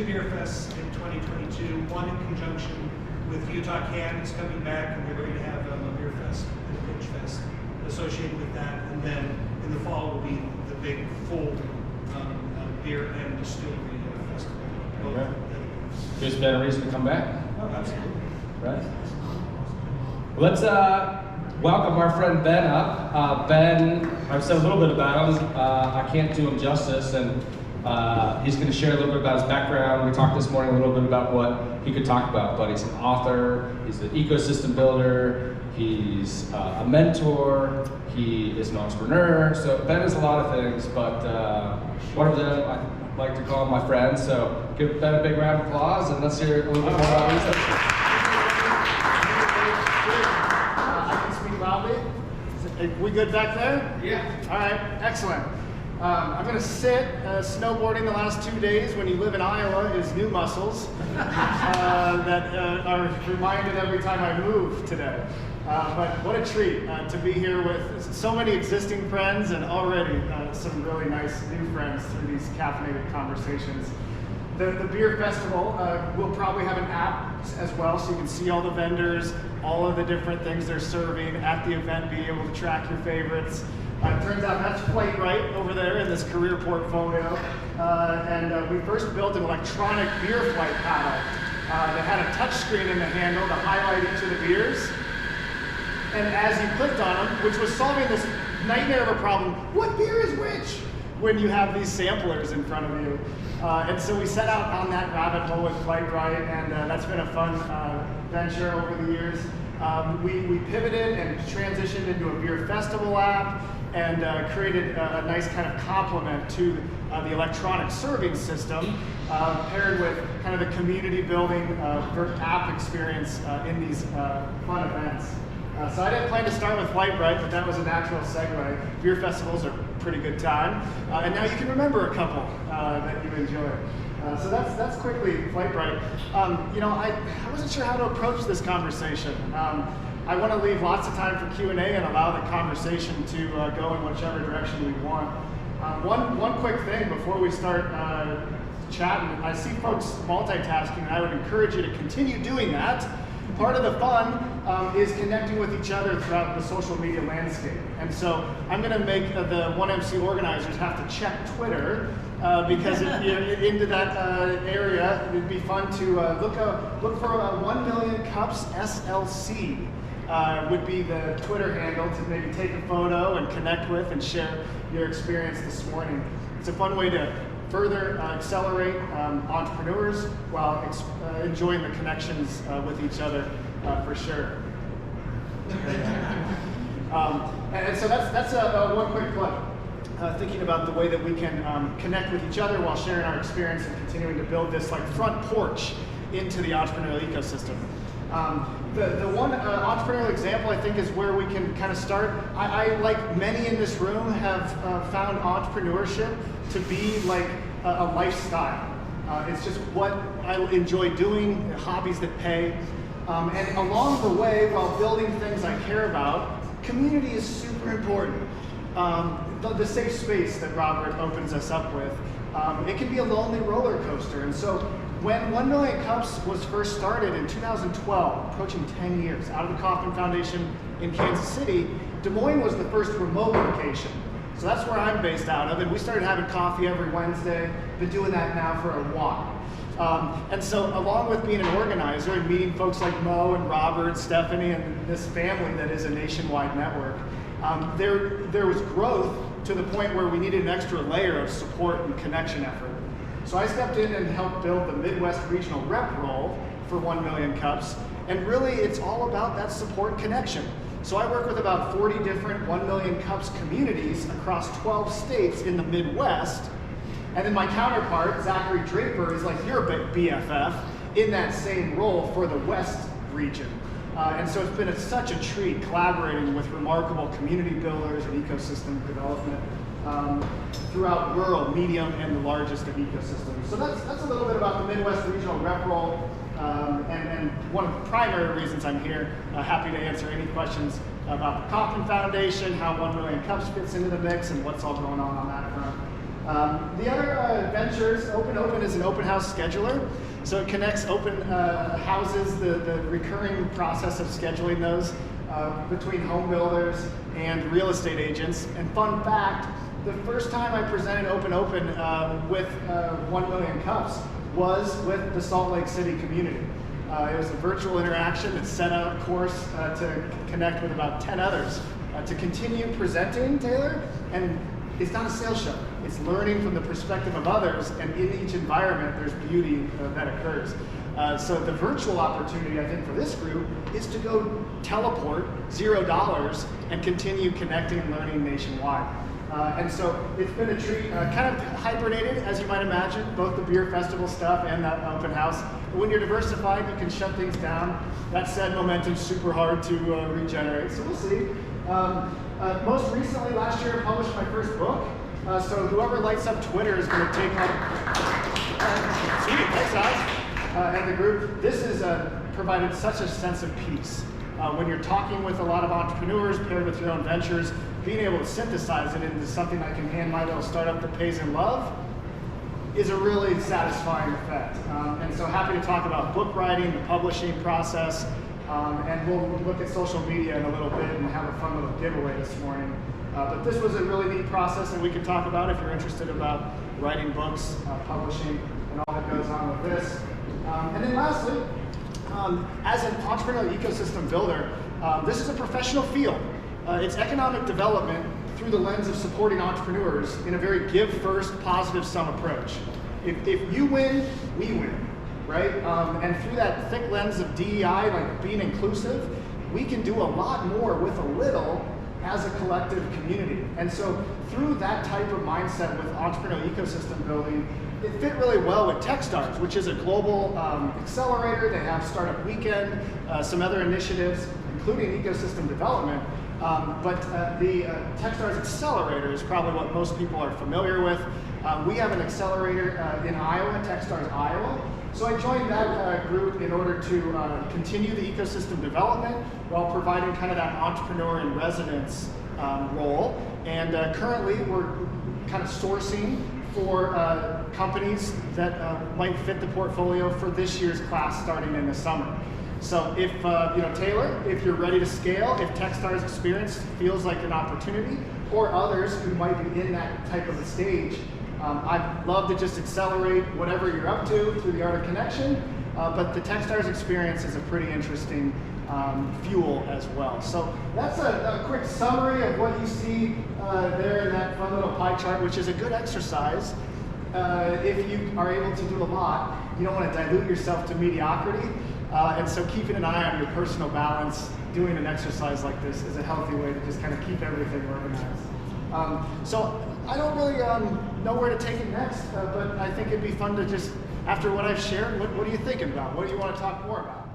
beer fests in 2022, one in conjunction with Utah Can is coming back, and we're going to have a beer fest and a pitch fest associated with that. And then in the fall will be the big full beer and distillery festival. Okay. Gives Ben a reason to come back. Oh, absolutely. Right. Let's welcome our friend Ben up. Ben, I've said a little bit about him. I can't do him justice, and he's going to share a little bit about his background. We talked this morning a little bit about what he could talk about, but he's an author, he's an ecosystem builder, he's a mentor, he is an entrepreneur. So Ben is a lot of things, but one of them I like to call my friend. So give Ben a big round of applause, and let's hear a little bit more about what he said. Are we good back there? Yeah. All right, excellent. I'm going to sit. Snowboarding the last 2 days when you live in Iowa is new muscles that are reminded every time I move today. But what a treat to be here with so many existing friends and already some really nice new friends through these caffeinated conversations. The beer festival will probably have an app as well, so you can see all the vendors, all of the different things they're serving at the event, be able to track your favorites. It turns out that's quite right over there in this career portfolio. And we first built an electronic beer flight paddle that had a touch screen in the handle to highlight each of the beers. And as you clicked on them, which was solving this nightmare of a problem, what beer is which? When you have these samplers in front of you. And so we set out on that rabbit hole with Flightbright, and that's been a fun venture over the years. We pivoted and transitioned into a beer festival app and created a nice kind of complement to the electronic serving system, paired with kind of the community building app experience in these fun events. So I didn't plan to start with Flightbright, but that was a natural segue. Beer festivals are a pretty good time, and now you can remember a couple that you enjoy. So that's quickly Flightbright. I wasn't sure how to approach this conversation. I want to leave lots of time for Q&A and allow the conversation to go in whichever direction we want. One quick thing before we start chatting, I see folks multitasking, and I would encourage you to continue doing that. Part of the fun is connecting with each other throughout the social media landscape. And so I'm going to make the 1MC organizers have to check Twitter because if you're into that area, it'd be fun to look for 1 million cups SLC would be the Twitter handle to maybe take a photo and connect with and share your experience this morning. It's a fun way to further accelerate entrepreneurs while enjoying the connections with each other for sure. And so that's one quick plug. Thinking about the way that we can connect with each other while sharing our experience and continuing to build this like front porch into the entrepreneurial ecosystem. The one entrepreneurial example I think is where we can kind of start. I like many in this room, have found entrepreneurship to be like a lifestyle. It's just what I enjoy doing, hobbies that pay. And along the way, while building things I care about, community is super important. The safe space that Robert opens us up with, it can be a lonely roller coaster. And so when 1 Million Cups was first started in 2012, approaching 10 years, out of the Kauffman Foundation in Kansas City, Des Moines was the first remote location. So that's where I'm based out of, and we started having coffee every Wednesday. Been doing that now for a while. And so along with being an organizer and meeting folks like Mo and Robert, Stephanie, and this family that is a nationwide network, there was growth to the point where we needed an extra layer of support and connection effort. So I stepped in and helped build the Midwest Regional Rep role for 1 Million Cups, and really it's all about that support and connection. So I work with about 40 different 1 Million Cups communities across 12 states in the Midwest. And then my counterpart, Zachary Draper, is like your BFF in that same role for the West region. And so it's been such a treat collaborating with remarkable community builders and ecosystem development throughout rural, medium, and the largest of ecosystems. So that's a little bit about the Midwest Regional Rep role. And one of the primary reasons I'm here, happy to answer any questions about the Kauffman Foundation, how 1 Million Cups fits into the mix, and what's all going on that front. The other ventures, Open is an open house scheduler. So it connects open houses, the recurring process of scheduling those between home builders and real estate agents. And fun fact, the first time I presented Open with 1 million cups was with the Salt Lake City community. It was a virtual interaction that set out a course to connect with about 10 others to continue presenting, Taylor. And it's not a sales show. It's learning from the perspective of others, and in each environment, there's beauty that occurs. So the virtual opportunity, I think, for this group is to go teleport $0 and continue connecting and learning nationwide. And so it's been a treat, kind of hibernated, as you might imagine, both the beer festival stuff and that open house. But when you're diversified, you can shut things down. That said, momentum's super hard to regenerate, so we'll see. Most recently, last year, I published my first book. So whoever lights up Twitter is going to take on. Sweet, thanks, guys. And the group. This has provided such a sense of peace. When you're talking with a lot of entrepreneurs, paired with your own ventures, being able to synthesize it into something I can hand my little startup that pays in love is a really satisfying effect. And so happy to talk about book writing, the publishing process, and we'll look at social media in a little bit and have a fun little giveaway this morning. But this was a really neat process that we can talk about if you're interested about writing books, publishing, and all that goes on with this. And then lastly, as an entrepreneurial ecosystem builder, this is a professional field. It's economic development through the lens of supporting entrepreneurs in a very give first, positive sum approach. If you win, we win, right? And through that thick lens of DEI, like being inclusive, we can do a lot more with a little as a collective community. And so through that type of mindset with entrepreneurial ecosystem building, it fit really well with Techstars, which is a global accelerator. They have Startup Weekend, some other initiatives, including ecosystem development. But the Techstars Accelerator is probably what most people are familiar with. We have an accelerator in Iowa, Techstars Iowa. So I joined that group in order to continue the ecosystem development while providing kind of that entrepreneur in residence role. And currently we're kind of sourcing for companies that might fit the portfolio for this year's class starting in the summer. So if, Taylor, if you're ready to scale, if Techstars Experience feels like an opportunity, or others who might be in that type of a stage, I'd love to just accelerate whatever you're up to through the art of connection, but the Techstars Experience is a pretty interesting fuel as well. So that's a quick summary of what you see there in that fun little pie chart, which is a good exercise. If you are able to do a lot, you don't want to dilute yourself to mediocrity. And so keeping an eye on your personal balance, doing an exercise like this is a healthy way to just kind of keep everything organized. So I don't really know where to take it next, but I think it'd be fun to just, after what I've shared, what are you thinking about? What do you want to talk more about?